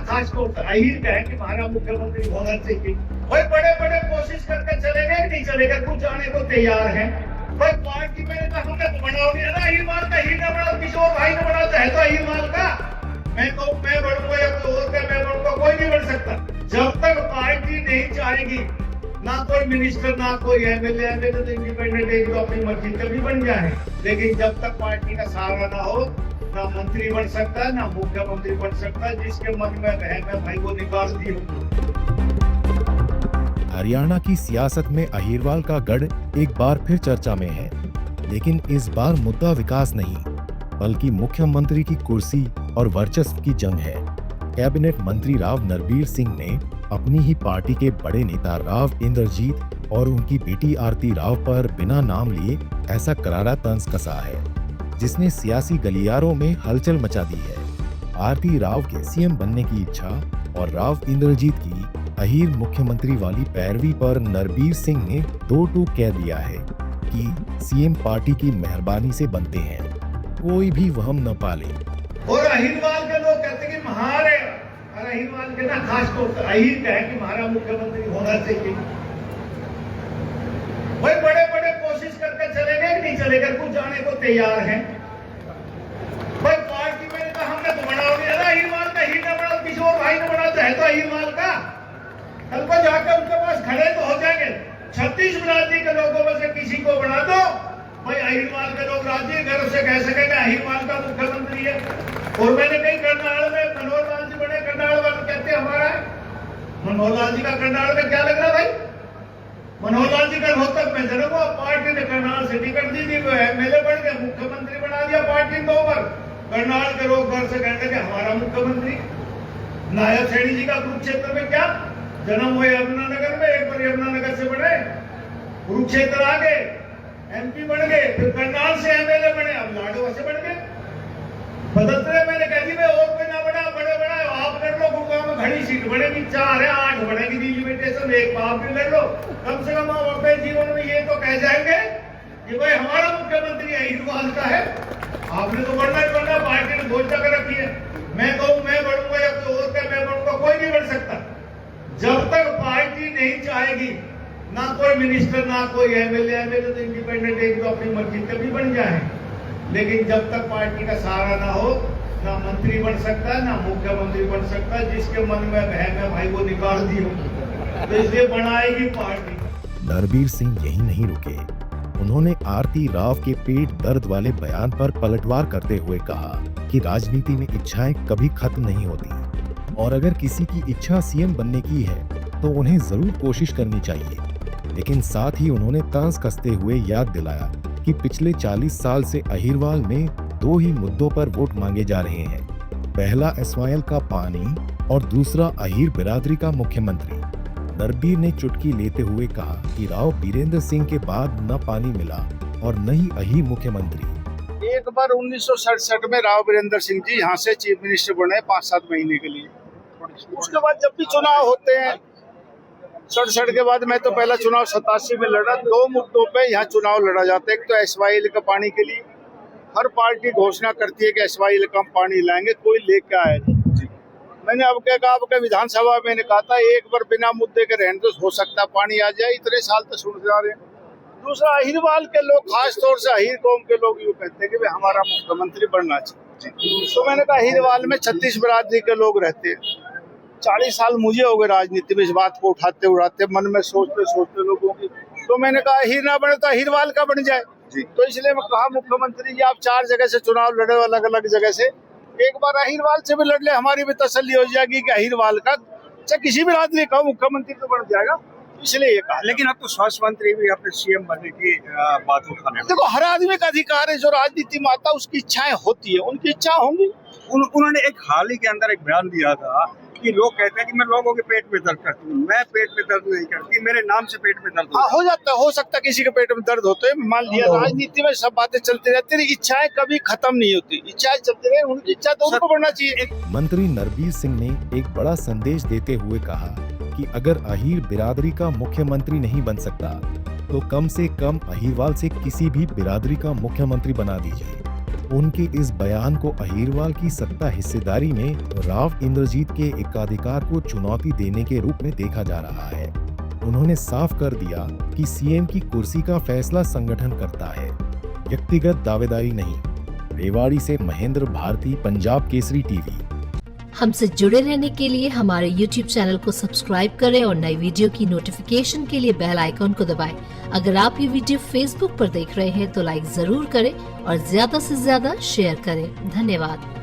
खास तौर पर अहीर का है कि हमारा मुख्यमंत्री होना चाहिए। भाई बड़े बड़े कोशिश करके चलेगा कि नहीं चलेगा, कुछ आने को तैयार है। भाई पार्टी में हमने तो बनाओ नहीं है ना अहीरवाल का, ही ना बना, किसी और भाई ने बना चाहे तो अहीरवाल का। मैं बढ़ूंगा या कोई और का, मैं बढ़ूंगा, कोई नहीं बढ़ सकता। जब तक पार्टी नहीं चाहेगी, ना कोई मिनिस्टर ना कोई एमएलए तो इंडिपेंडेंट है, जो अपनी मर्जी कभी बन जाए। लेकिन जब तक पार्टी का सहारा ना हो, ना मंत्री बन सकता है ना मुख्यमंत्री बन सकता है। जिसके मन में बहन है भाई वो निकाल दी होगी। हरियाणा की सियासत में अहीरवाल का गढ़ एक बार फिर चर्चा में है, लेकिन इस बार मुद्दा विकास नहीं बल्कि मुख्यमंत्री की कुर्सी और वर्चस्व की जंग है। कैबिनेट मंत्री राव नरबीर सिंह ने अपनी ही पार्टी के बड़े नेता राव इंद्रजीत और उनकी बेटी आरती राव पर बिना नाम लिए ऐसा करारा तंज कसा है, जिसने सियासी गलियारों में हलचल मचा दी है। आरती राव के सीएम बनने की इच्छा और राव इंद्रजीत की अहीर मुख्यमंत्री वाली पैरवी पर नरबीर सिंह ने दो टूक कह दिया है कि सीएम पार्टी की मेहरबानी से बनते हैं, कोई भी वहम न पाले। और अहीरवाल के लोग कहते हैं कि महारे अहीरवाल के ना खास तौर पर अहीर का है कि हमारा मुख्यमंत्री होना चाहिए। भाई बड़े बड़े कोशिश करके चलेगा कि नहीं चलेगा, कुछ आने को तैयार है। भाई पार्टी में तो हमने तो बनाओ नहीं है ना अहीरवाल का, ही ना बना, किसी और भाई ने बना चाहे तो अहीरवाल का। कल को जाकर उनके पास खड़े तो हो जाएंगे। 36 बिरादरी के लोगों में से किसी को बना दो, भाई अहीरवाल के लोग राज्य गर्व से कह सकेंगे अहीरवाल का मुख्यमंत्री है। और मैंने कहीं करनाल में मनोहर लाल जी बने, करनाल वाले कहते हमारा है। मनोहर लाल जी का करनाल में क्या लग रहा भाई? मनोहर लाल जी का रोहतक में जन्म हुआ, पार्टी ने करनाल से टिकट दी थी, वो एमएलए बन गए, मुख्यमंत्री बना दिया पार्टी को। ऊपर करनाल के लोग घर से कहते कि हमारा मुख्यमंत्री। नायब सेठी जी का कुरुक्षेत्र में क्या जन्म हुए, यमुनानगर में, एक बार यमुनानगर से बने, कुरुक्षेत्र आ गए, एमपी बन गए, फिर करनाल से एमएलए बने, अब लाडवा से बन गए। बदलते रहे। मैंने कह दी भाई और कोई ना बड़ा बड़े बड़ा आप कर लो, गुड़गांव में घड़ी सीट बनेगी, 4 है 8 बनेगी लिमिटेशन, एक आप भी ले लो। कम से कम आप अपने जीवन में ये तो कह जाएंगे कि भाई हमारा मुख्यमंत्री अहीरवाल का है। आपने तो बढ़ना ही बढ़ना, पार्टी ने घोषणा कर रखी है। मैं कहूँ मैं बढ़ूंगा या कोई और का, मैं बढ़ूंगा, कोई नहीं बढ़ सकता। जब तक पार्टी नहीं चाहेगी, ना कोई मिनिस्टर ना कोई एमएलए तो इंडिपेंडेंट है, जो अपनी मर्जी कभी बन जाए। लेकिन जब तक पार्टी का सहारा ना हो, ना मंत्री बन सकता है ना मुख्यमंत्री बन सकता है। जिसके मन में बहन है भाई वो निकाल दी होगी, तो इसलिए बनाएगी पार्टी। नरबीर सिंह यही नहीं रुके, उन्होंने आरती राव के पेट दर्द वाले बयान पर पलटवार करते हुए कहा कि राजनीति में इच्छाएं कभी खत्म नहीं होती और अगर किसी की इच्छा सीएम बनने की है तो उन्हें जरूर कोशिश करनी चाहिए। लेकिन साथ ही उन्होंने तंज कसते हुए याद दिलाया कि पिछले 40 साल से अहीरवाल में 2 ही मुद्दों पर वोट मांगे जा रहे हैं, पहला एसवाईएल का पानी और दूसरा अहीर बिरादरी का मुख्यमंत्री। नरबीर ने चुटकी लेते हुए कहा कि राव बीरेंद्र सिंह के बाद न पानी मिला और न ही अहीर मुख्यमंत्री। एक बार 1967 में राव बीरेंद्र सिंह जी यहाँ से चीफ मिनिस्टर बने 5-7 महीने के लिए। उसके बाद जब भी चुनाव होते हैं 67 के बाद, मैं तो पहला चुनाव 87 में लड़ा। 2 मुद्दों पे यहाँ चुनाव लड़ा जाता है। एक तो एसवाईएल का पानी के लिए हर पार्टी घोषणा करती है कि एसवाईएल का पानी लाएंगे, कोई लेके आए नहीं। मैंने अब क्या कहा, आपके विधानसभा में कहा था एक बार बिना मुद्दे के रहने तो हो सकता है पानी आ जाए, इतने साल तक सुनते आ रहे हैं। दूसरा अहीरवाल के लोग, खास तौर से अहीर कौम के लोग यूँ कहते हैं कि भाई हमारा मुख्यमंत्री बनना चाहिए। तो मैंने कहा अहीरवाल में 36 बिरादरी के लोग रहते हैं। 40 साल मुझे हो गए राजनीति में, इस बात को उठाते उड़ाते, मन में सोचते सोचते लोगों की। तो मैंने कहा अहीर ना बने तो अहीरवाल का बन जाए। तो इसलिए मैं कहा मुख्यमंत्री जी आप 4 जगह से चुनाव लड़े, अलग अलग जगह से, एक बार अहीरवाल से भी लड़ ले, हमारी भी तसल्ली हो जाएगी कि अहीरवाल का चाहे किसी भी बिरादरी का मुख्यमंत्री तो बन जाएगा। इसलिए ये कहा। लेकिन अब तो स्वास्थ्य मंत्री भी अपने सीएम बनने की बात उठाने। देखो हर आदमी का अधिकार है, जो राजनीति में आता है उसकी इच्छाएं होती है, उनकी इच्छा होंगी। उन्होंने एक हाल ही के अंदर एक बयान दिया था कि लोग कहते हैं कि मैं लोगों के पेट में दर्द करती हूँ, मैं पेट में दर्द नहीं करती, मेरे नाम से पेट में दर्द हो जाता है, हो सकता है किसी के पेट में दर्द होते है। मान लिया राजनीति में सब बातें चलती रहती है, इच्छाएं कभी खत्म नहीं होती, इच्छाएं चलती रहे, उनकी इच्छा तो उनको बढ़ना चाहिए। मंत्री नरबीर सिंह ने एक बड़ा संदेश देते हुए कहा कि अगर अहीर बिरादरी का मुख्यमंत्री नहीं बन सकता तो कम से कम अहीरवाल से किसी भी बिरादरी का मुख्यमंत्री बना दीजिए। उनके इस बयान को अहीरवाल की सत्ता हिस्सेदारी में राव इंद्रजीत के एकाधिकार को चुनौती देने के रूप में देखा जा रहा है। उन्होंने साफ कर दिया कि सीएम की कुर्सी का फैसला संगठन करता है, व्यक्तिगत दावेदारी नहीं। रेवाड़ी से महेंद्र भारती, पंजाब केसरी टीवी। हमसे जुड़े रहने के लिए हमारे YouTube चैनल को सब्सक्राइब करें और नई वीडियो की नोटिफिकेशन के लिए बेल आइकॉन को दबाएं। अगर आप ये वीडियो Facebook पर देख रहे हैं तो लाइक जरूर करें और ज्यादा से ज्यादा शेयर करें। धन्यवाद।